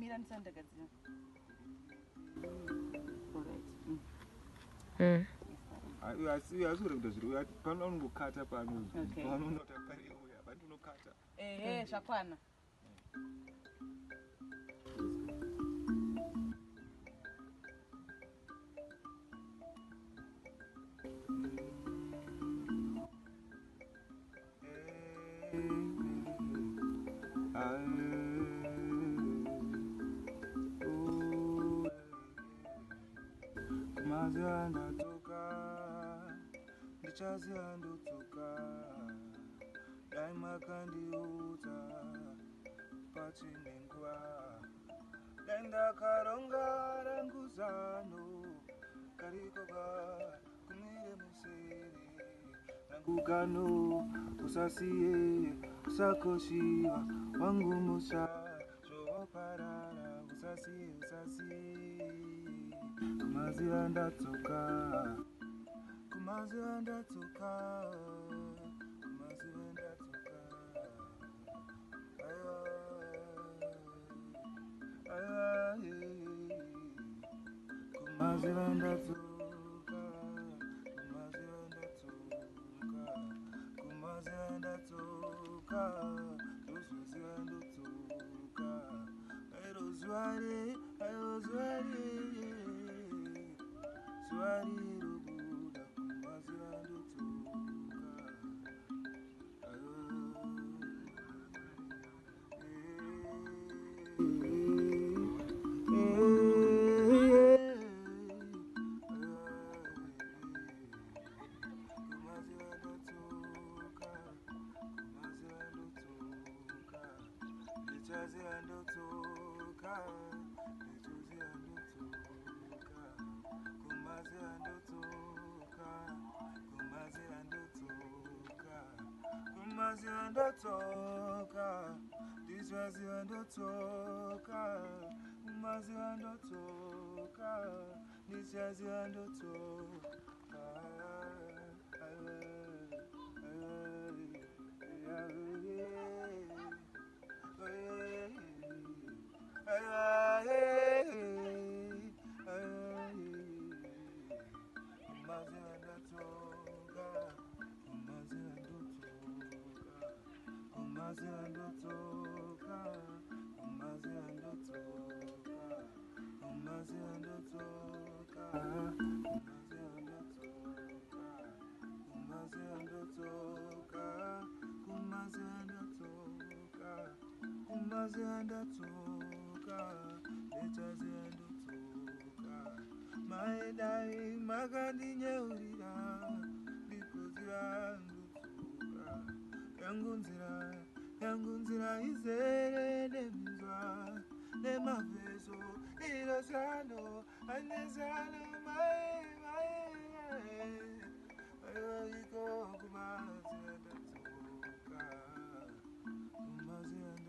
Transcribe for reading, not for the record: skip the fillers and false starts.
Mira ndisandagadzira. Asuri kutozviri pano unongokata pano panonota pari uya vantu unokata zvakwana. Kumazanda toka ndichazanda toka daima kandiuta pachinengwa denda karonga ranguzano karikoka kumire musere rangugano usasiye usakoshiwa wangu musha zvoparara usasiye kumazanda toka kumazanda toka kumazanda toka kumazanda toka kumazanda toka zozozanda toka aerozware swari rubuda kumazanda toka Toka, this was the toka, Mazando toka, this was the toka. Kumazando toka, kumazando toka, kumazando toka, kumazando toka, kumazando toka, kumazando toka, lechazando toka, maedai magandi nyeurira, bikuzirando toka, yangunzira izere nemizwa nemavezo irosano anezano